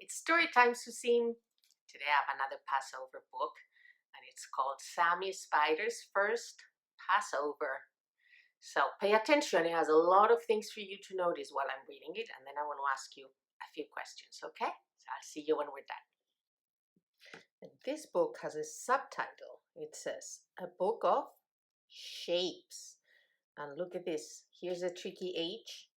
It's story time, Susim. Today I have another Passover book, and it's called Sammy Spider's First Passover. So pay attention. It has a lot of things for you to notice while I'm reading it, and then I want to ask you a few questions, okay? So I'll see you when we're done. And this book has a subtitle. It says, A Book of Shapes. And look at this. Here's a tricky H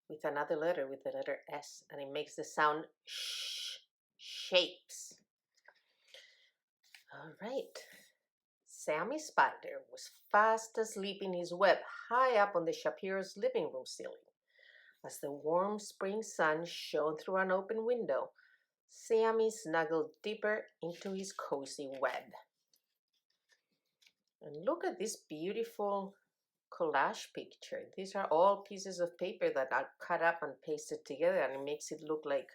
with another letter, with the letter S, and it makes the sound sh, shapes. All right. Sammy Spider was fast asleep in his web high up on the Shapiro's living room ceiling. As the warm spring sun shone through an open window, Sammy snuggled deeper into his cozy web. And look at this beautiful collage picture. These are all pieces of paper that are cut up and pasted together, and it makes it look like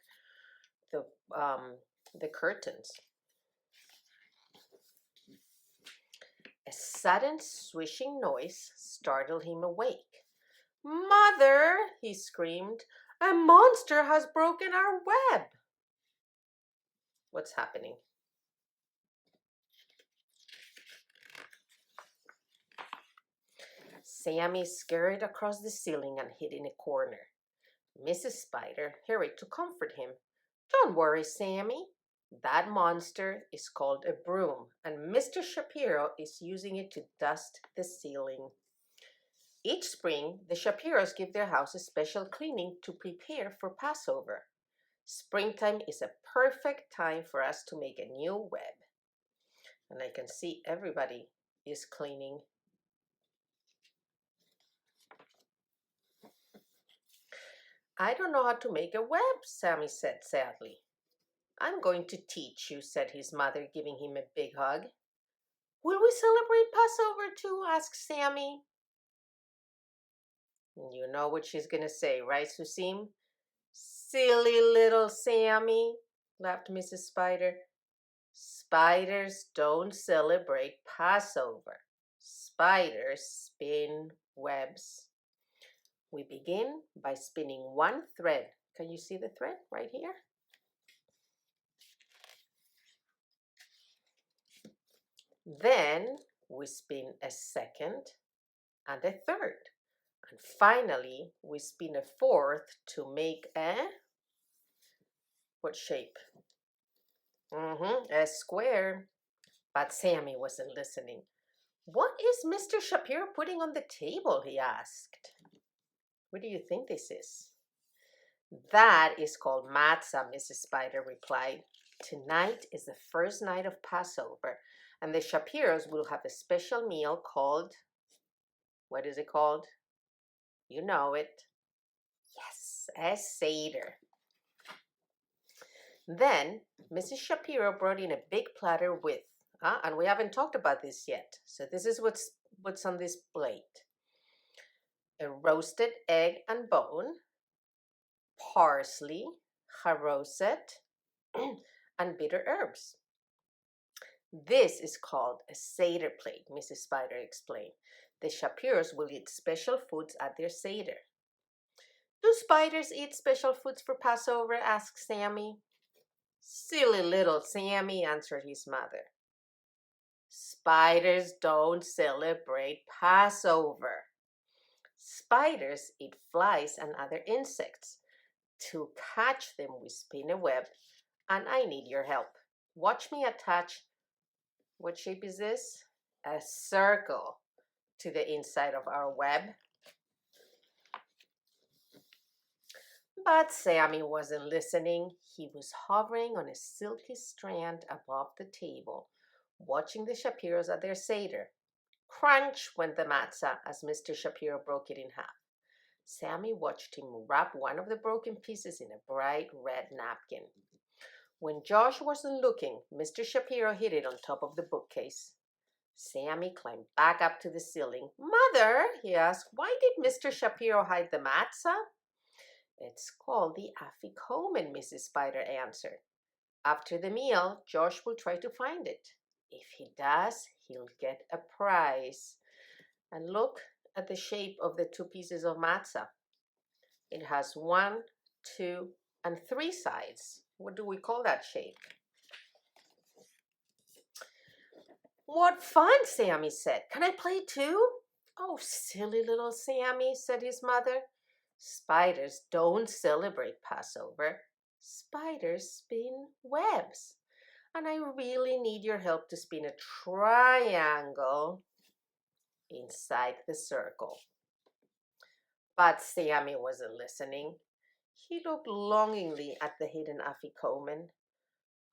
the curtains. A sudden swishing noise startled him awake. "Mother," he screamed, "a monster has broken our web." What's happening? Sammy scurried across the ceiling and hid in a corner. Mrs. Spider hurried to comfort him. "Don't worry, Sammy. That monster is called a broom, and Mr. Shapiro is using it to dust the ceiling." Each spring, the Shapiros give their house a special cleaning to prepare for Passover. Springtime is a perfect time for us to make a new web. And I can see everybody is cleaning. "I don't know how to make a web," Sammy said sadly. "I'm going to teach you," said his mother, giving him a big hug. "Will we celebrate Passover too?" asked Sammy. You know what she's going to say, right, Susim? "Silly little Sammy," laughed Mrs. Spider. "Spiders don't celebrate Passover. Spiders spin webs." We begin by spinning one thread. Can you see the thread right here? Then we spin a second and a third. And finally, we spin a fourth to make what shape? A square. But Sammy wasn't listening. "What is Mr. Shapiro putting on the table?" he asked. "What do you think this is?" "That is called matzah," Mrs. Spider replied. "Tonight is the first night of Passover, and the Shapiros will have a special meal called, what is it called? You know it. Yes, a Seder." Then Mrs. Shapiro brought in a big platter with, and we haven't talked about this yet, so this is what's on this plate. A roasted egg and bone, parsley, haroset, and bitter herbs. "This is called a Seder plate," Mrs. Spider explained. "The Shapiros will eat special foods at their Seder." "Do spiders eat special foods for Passover?" asked Sammy. "Silly little Sammy," answered his mother. "Spiders don't celebrate Passover. Spiders eat flies and other insects. To catch them, we spin a web, and I need your help. Watch me attach," what shape is this? A circle to the inside of our web. But Sammy wasn't listening. He was hovering on a silky strand above the table, watching the Shapiros at their Seder. Crunch went the matzah as Mr. Shapiro broke it in half. Sammy watched him wrap one of the broken pieces in a bright red napkin. When Josh wasn't looking, Mr. Shapiro hid it on top of the bookcase. Sammy climbed back up to the ceiling. "Mother," he asked, "why did Mr. Shapiro hide the matzah?" "It's called the afikomen," Mrs. Spider answered. "After the meal, Josh will try to find it. If he does, he'll get a prize." And look at the shape of the two pieces of matzah. It has 1, 2, and 3 sides. What do we call that shape? What fun, Sammy said. Can I play too? Oh, silly little Sammy, said his mother. Spiders don't celebrate Passover. Spiders spin webs. And I really need your help to spin a triangle inside the circle. But Sammy wasn't listening. He looked longingly at the hidden afikoman.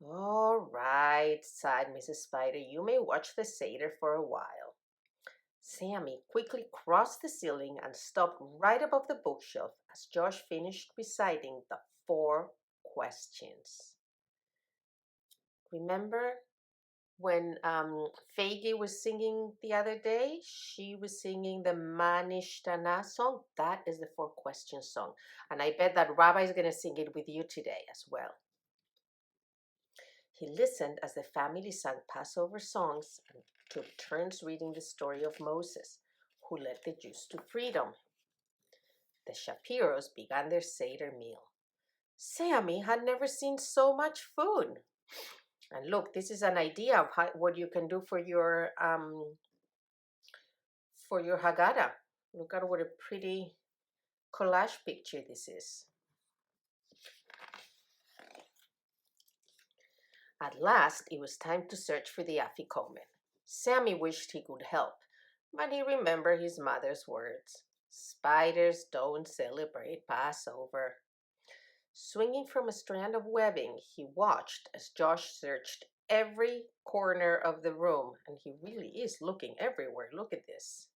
All right, sighed Mrs. Spider. You may watch the Seder for a while. Sammy quickly crossed the ceiling and stopped right above the bookshelf as Josh finished reciting the 4 questions. Remember when Faggy was singing the other day? She was singing the Manishtana song. That is the 4 questions song. And I bet that Rabbi is going to sing it with you today as well. He listened as the family sang Passover songs and took turns reading the story of Moses, who led the Jews to freedom. The Shapiros began their Seder meal. Sammy had never seen so much food. And look, this is an idea of what you can do for your Haggadah. Look at what a pretty collage picture this is. At last, it was time to search for the afikoman. Sammy wished he could help, but he remembered his mother's words. Spiders don't celebrate Passover. Swinging from a strand of webbing, he watched as Josh searched every corner of the room, and he really is looking everywhere. Look at this.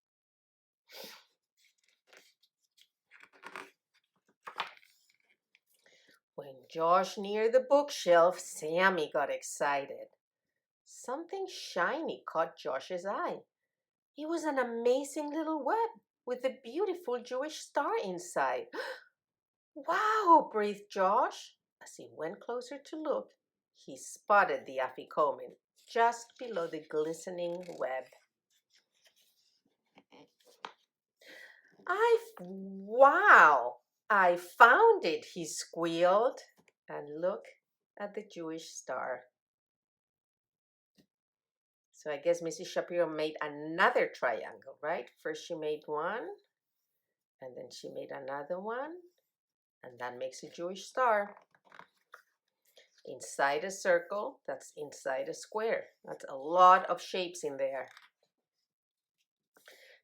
When Josh neared the bookshelf, Sammy got excited. Something shiny caught Josh's eye. It was an amazing little web with a beautiful Jewish star inside. Wow, breathed Josh. As he went closer to look, he spotted the afikoman just below the glistening web. Wow, I found it, he squealed. And look at the Jewish star. So I guess Mrs. Shapiro made another triangle, right? First she made one, and then she made another one, and that makes a Jewish star. Inside a circle, that's inside a square. That's a lot of shapes in there.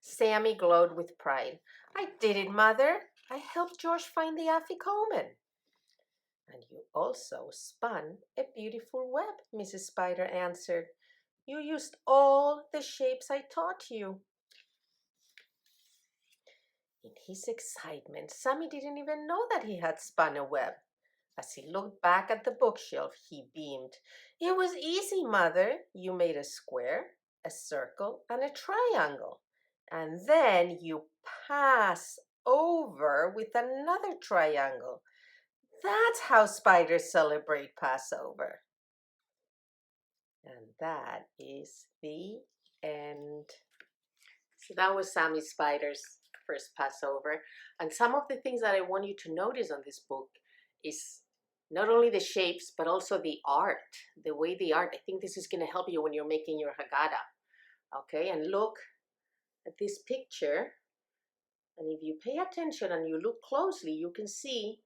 Sammy glowed with pride. I did it, Mother. I helped Josh find the afikoman. And you also spun a beautiful web, Mrs. Spider answered. You used all the shapes I taught you. In his excitement, Sammy didn't even know that he had spun a web. As he looked back at the bookshelf, he beamed. It was easy, Mother. You made a square, a circle, and a triangle. And then you pass over with another triangle. That's how spiders celebrate Passover. And that is the end. So that was Sammy Spider's first Passover. And some of the things that I want you to notice on this book is not only the shapes, but also the art, the way the art. I think this is going to help you when you're making your Haggadah. Okay, and look at this picture. And if you pay attention and you look closely, you can see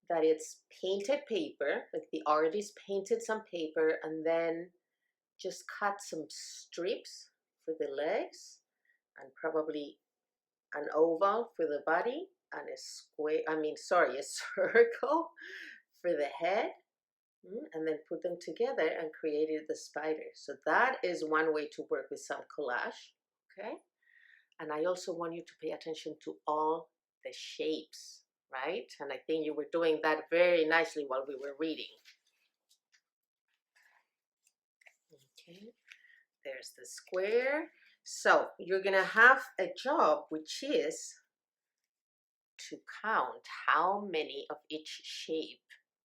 that it's painted paper, like the artist painted some paper and then just cut some strips for the legs and probably an oval for the body and a a circle for the head, and then put them together and created the spider. So that is one way to work with some collage, okay? And I also want you to pay attention to all the shapes, right? And I think you were doing that very nicely while we were reading. Okay, there's the square. So you're gonna have a job, which is to count how many of each shape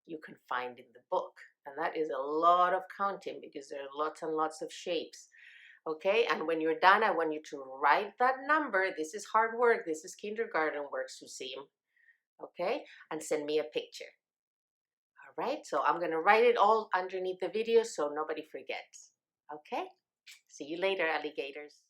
you can find in the book. And that is a lot of counting because there are lots and lots of shapes. Okay, and when you're done, I want you to write that number. This is hard work. This is kindergarten work, Susim. Okay, and send me a picture. All right, so I'm going to write it all underneath the video so nobody forgets. Okay, see you later, alligators.